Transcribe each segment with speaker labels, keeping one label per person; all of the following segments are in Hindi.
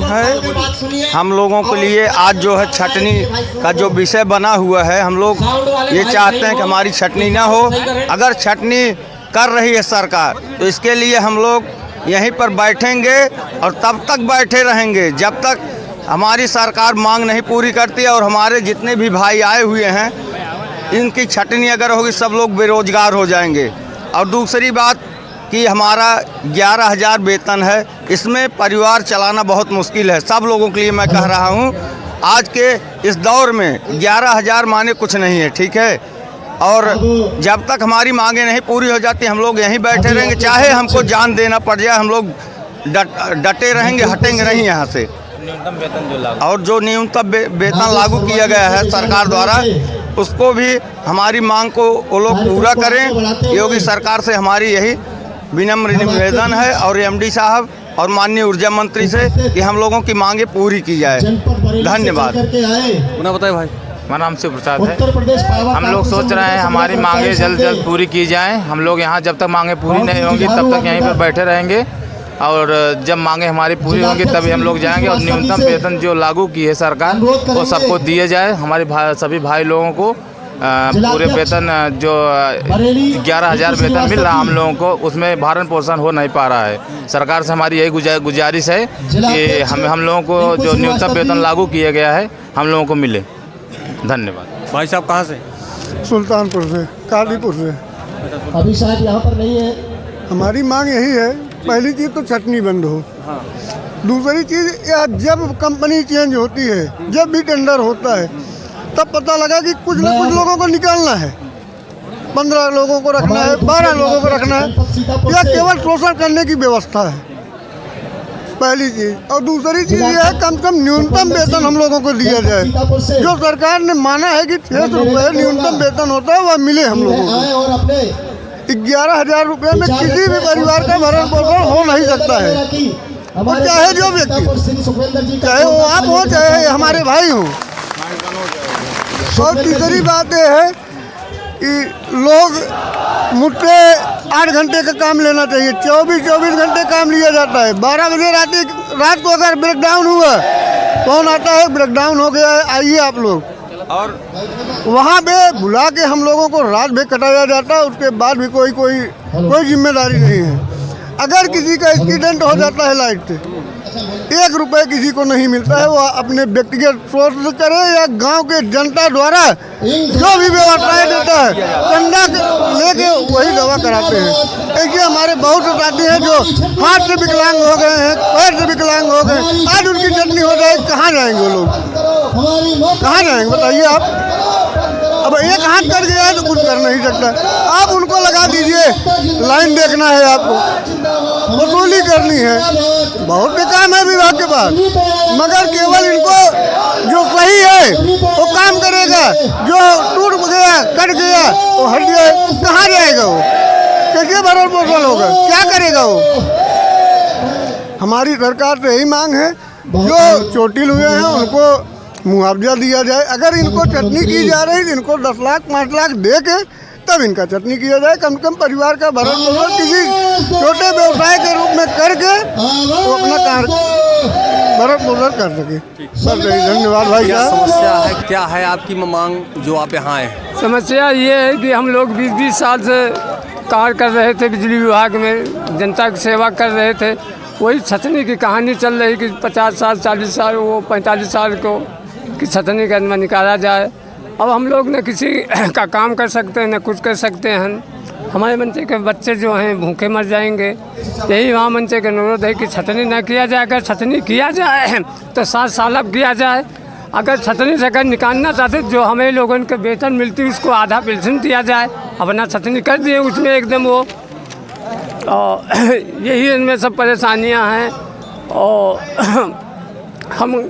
Speaker 1: है हम लोगों के लिए आज जो है छटनी का जो विषय बना हुआ है, हम लोग ये चाहते हैं कि हमारी छटनी ना हो। अगर छटनी कर रही है सरकार तो इसके लिए हम लोग यहीं पर बैठेंगे और तब तक बैठे रहेंगे जब तक हमारी सरकार मांग नहीं पूरी करती। और हमारे जितने भी भाई आए हुए हैं इनकी छटनी अगर होगी सब लोग बेरोजगार हो जाएंगे। और दूसरी बात कि हमारा 11,000 वेतन है, इसमें परिवार चलाना बहुत मुश्किल है। सब लोगों के लिए मैं कह रहा हूँ आज के इस दौर में 11,000 माने कुछ नहीं है, ठीक है। और जब तक हमारी मांगे नहीं पूरी हो जाती हम लोग यहीं बैठे रहेंगे, चाहे हमको जान देना पड़ जाए, हम लोग डटे रहेंगे, हटेंगे नहीं यहाँ से।
Speaker 2: न्यूनतम वेतन जो लागू
Speaker 1: और जो न्यूनतम वेतन लागू किया गया है सरकार द्वारा, उसको भी हमारी मांग को वो लोग पूरा करें। योगी सरकार से हमारी यही विनम्र निवेदन है और एमडी साहब और माननीय ऊर्जा मंत्री से कि हम लोगों की मांगे पूरी की जाए। धन्यवाद।
Speaker 2: बताइए भाई। मेरा नाम शिव प्रसाद है। हम लोग सोच रहे हैं हमारी मांगे जल्द जल्द पूरी की जाएं। हम लोग यहाँ जब तक मांगे पूरी नहीं होंगी तब तक यहीं पर बैठे रहेंगे और जब मांगे हमारी पूरी होंगी तभी हम लोग जाएंगे। और न्यूनतम वेतन जो लागू की है सरकार वो सबको दिए जाए। हमारे सभी भाई लोगों को पूरे वेतन जो 11,000 वेतन मिल रहा हम लोगों को, उसमें भरण पोषण हो नहीं पा रहा है। सरकार से हमारी यही गुजारिश है कि हम लोगों को जो न्यूनतम वेतन लागू किया गया है हम लोगों को मिले। धन्यवाद। भाई साहब कहाँ से?
Speaker 3: सुल्तानपुर से, कालीपुर से।
Speaker 4: अभी शायद यहाँ पर नहीं है।
Speaker 3: हमारी मांग यही है, पहली चीज़ तो छटनी बंद हो।
Speaker 2: हाँ।
Speaker 3: दूसरी चीज़ जब कंपनी चेंज होती है, जब भी टेंडर होता है, तब पता लगा कि कुछ न कुछ लोगों को निकालना है। 15 लोगों को रखना है, 12 लोगों को रखना है, या केवल शोषण करने की व्यवस्था है, पहली चीज़। और दूसरी चीज़ ये है कम से कम न्यूनतम वेतन हम लोगों को दिया जाए। जो सरकार ने माना है कि 6 रुपये न्यूनतम वेतन होता है वह मिले हम लोगों को। 11,000 रुपये में किसी भी परिवार का भरण पोषण हो नहीं सकता है। और चाहे जो व्यक्ति, चाहे वो आप हो चाहे हमारे भाई हों। और तीसरी बात यह है कि लोग मुझसे 8 घंटे का काम लेना चाहिए, 24 घंटे काम लिया जाता है। 12 बजे रात को अगर ब्रेकडाउन हुआ, कौन आता है ब्रेकडाउन हो गया है, आइए आप लोग।
Speaker 2: और
Speaker 3: वहाँ पे बुला के हम लोगों को रात भर कटाया जाता है, उसके बाद भी कोई जिम्मेदारी नहीं है। अगर किसी का एक्सीडेंट हो जाता है लाइट से, 1 रुपये किसी को नहीं मिलता है। वो अपने व्यक्तिगत सोच से करे या गांव के जनता द्वारा जो भी व्यवस्थाएं देता है, चंदा लेके वही दवा कराते हैं। ऐसे हमारे बहुत से साथी हैं जो हाथ से विकलांग हो गए हैं, पैर से विकलांग हो गए। आज उनकी चटनी हो जाए, कहाँ जाएंगे वो लोग? कहाँ जाएंगे बताइए आप? अब एक हाथ कर गया है तो कुछ कर नहीं सकता। आप उनको लगा दीजिए, लाइन देखना है आपको, वसूली करनी है, बहुत से काम है विभाग के पास, मगर केवल इनको जो सही है वो काम करेगा, जो टूट गया कट गया वो हट गया, कहाँ जाएगा वो? कैसे भरण पोषण होगा? क्या करेगा वो? हमारी सरकार से यही मांग है, जो चोटिल हुए हैं उनको मुआवजा दिया जाए। अगर इनको चटनी की जा रही है इनको 10 लाख 5 लाख दे के तब इनका चटनी किया जाए। कम से कम परिवार का भरण पोषण किसी छोटे व्यवसाय के रूप में करके वो अपना भरण पोषण कर सके। बस धन्यवाद भाई साहब।
Speaker 2: समस्या है क्या है आपकी मांग जो आप यहाँ आए?
Speaker 5: समस्या ये है कि हम लोग 20-20 साल से कार्य कर रहे थे बिजली विभाग में, जनता की सेवा कर रहे थे। वही छटनी की कहानी चल रही कि 50 साल 40 साल वो 45 साल को कि छटनी का निकाला जाए। अब हम लोग न किसी का काम कर सकते हैं न कुछ कर सकते हैं। हमारे मंचे के बच्चे जो हैं भूखे मर जाएंगे। यही वहाँ मंचे का अनुरोध है कि छटनी न किया जाए। अगर छटनी किया जाए तो 7 साल अब किया जाए। अगर छटनी से अगर निकालना चाहते जो हमें लोगों के वेतन मिलती उसको आधा पेंशन दिया जाए। अपना छटनी कर दिए उसमें एकदम वो, यही इनमें सब परेशानियाँ हैं। और हम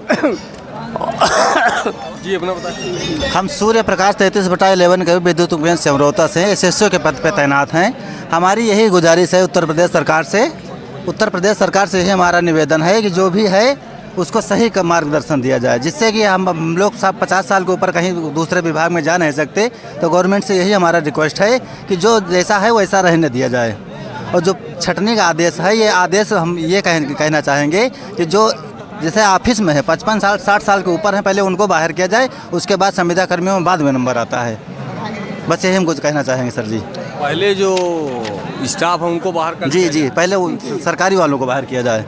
Speaker 2: जी अपना बताइए।
Speaker 6: हम सूर्य प्रकाश 33/11 के विद्युत उपकेंद्र सिमरौता से एसएसओ के पद पर तैनात हैं। हमारी यही गुजारिश है उत्तर प्रदेश सरकार से ही हमारा निवेदन है कि जो भी है उसको सही का मार्गदर्शन दिया जाए, जिससे कि हम लोग 50 साल के ऊपर कहीं दूसरे विभाग में जा नहीं सकते। तो गवर्नमेंट से यही हमारा रिक्वेस्ट है कि जो जैसा है वैसा रहने दिया जाए। और जो छटनी का आदेश है, ये आदेश हम ये कहना चाहेंगे कि जो जैसे ऑफिस में है 55 साल 60 साल के ऊपर हैं, पहले उनको बाहर किया जाए, उसके बाद संविदा कर्मियों में बाद में नंबर आता है। बस यही हम कुछ कहना चाहेंगे सर जी।
Speaker 7: पहले जो स्टाफ है उनको बाहर कर
Speaker 6: जी जी, पहले सरकारी वालों को बाहर किया जाए,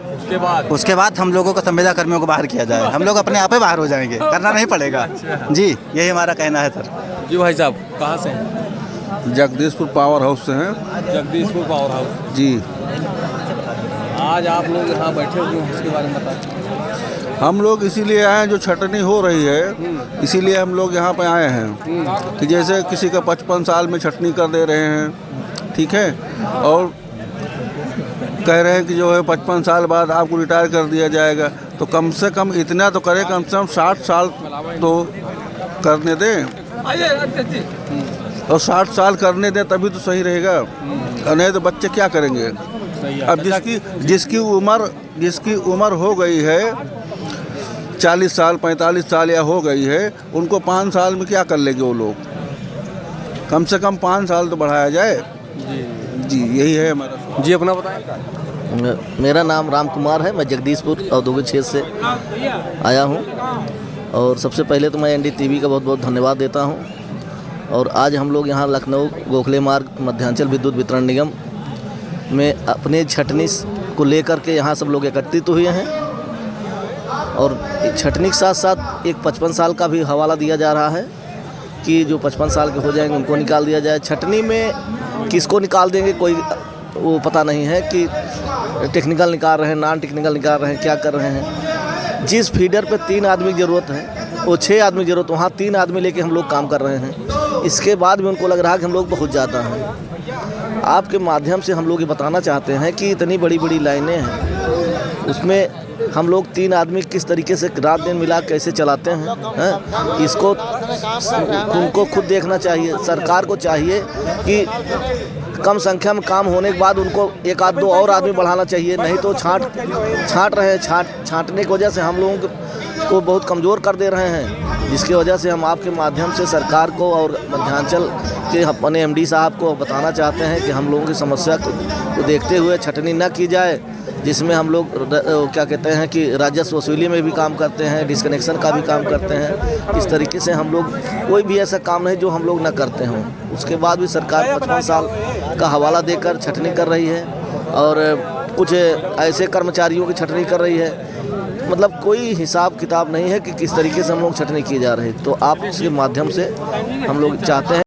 Speaker 6: उसके बाद हम लोगों को संविदा कर्मियों को बाहर किया जाए। हम लोग अपने आप ही बाहर हो जाएंगे, करना नहीं पड़ेगा। जी, यही हमारा कहना है सर।
Speaker 7: जी भाई साहब, कहाँ से हैं?
Speaker 8: जगदीशपुर पावर हाउस से हैं।
Speaker 7: Jagdishpur power house.
Speaker 8: जी,
Speaker 7: आज आप लोग यहाँ बैठे हुए हैं, इसके बारे में बताएं।
Speaker 8: हम लोग इसीलिए आए हैं, जो छटनी हो रही है इसीलिए हम लोग यहाँ पे आए हैं कि जैसे किसी का 55 साल में छटनी कर दे रहे हैं, ठीक है, और कह रहे हैं कि जो है 55 साल बाद आपको रिटायर कर दिया जाएगा, तो कम से कम इतना तो करे, कम से कम 60 साल तो करने दें, और 60 साल करने दें तभी तो सही रहेगा, नहीं तो बच्चे क्या करेंगे। अब जिसकी उम्र हो गई है 40 साल 45 साल या हो गई है, उनको 5 साल में क्या कर लेंगे वो लोग, कम से कम 5 साल तो बढ़ाया जाए। जी, यही है हमारा।
Speaker 7: जी, अपना बताएं।
Speaker 4: मेरा नाम राम कुमार है, मैं जगदीशपुर औद्योगिक क्षेत्र से आया हूं, और सबसे पहले तो मैं एनडीटीवी का बहुत बहुत धन्यवाद देता हूं। और आज हम लोग यहां लखनऊ गोखले मार्ग मध्यांचल विद्युत वितरण निगम में अपने छटनी को लेकर के यहाँ सब लोग एकत्रित हुए हैं, और छटनी के साथ साथ एक 55 साल का भी हवाला दिया जा रहा है कि जो 55 साल के हो जाएंगे उनको निकाल दिया जाए। छटनी में किसको निकाल देंगे कोई वो पता नहीं है कि टेक्निकल निकाल रहे हैं, नॉन टेक्निकल निकाल रहे हैं, क्या कर रहे हैं। जिस फीडर पे 3 आदमी की ज़रूरत है वो 6 आदमी की ज़रूरत, वहाँ 3 आदमी लेके हम लोग काम कर रहे हैं। इसके बाद भी उनको लग रहा है कि हम लोग बहुत ज़्यादा हैं। आपके माध्यम से हम लोग ये बताना चाहते हैं कि इतनी बड़ी बड़ी लाइनें हैं, उसमें हम लोग 3 आदमी किस तरीके से रात दिन मिला कैसे चलाते हैं, इसको उनको खुद देखना चाहिए। सरकार को चाहिए कि कम संख्या में काम होने के बाद उनको 1 आध 2 और आदमी बढ़ाना चाहिए, नहीं तो छांट रहे हैं। छांटने की वजह से हम लोगों को बहुत कमज़ोर कर दे रहे हैं, जिसकी वजह से हम आपके माध्यम से सरकार को और मध्यांचल के अपने एमडी साहब को बताना चाहते हैं कि हम लोगों की समस्या को देखते हुए छटनी न की जाए, जिसमें हम लोग क्या कहते हैं कि राजस्व वसूली में भी काम करते हैं, डिस्कनेक्शन का भी काम करते हैं। इस तरीके से हम लोग कोई भी ऐसा काम नहीं जो हम लोग न करते हों। उसके बाद भी सरकार 55 साल का हवाला देकर छटनी कर रही है, और कुछ ऐसे कर्मचारियों की छटनी कर रही है। मतलब कोई हिसाब किताब नहीं है कि किस तरीके से हम लोग छटनी की जा रही है। तो आप इसके माध्यम से हम लोग चाहते हैं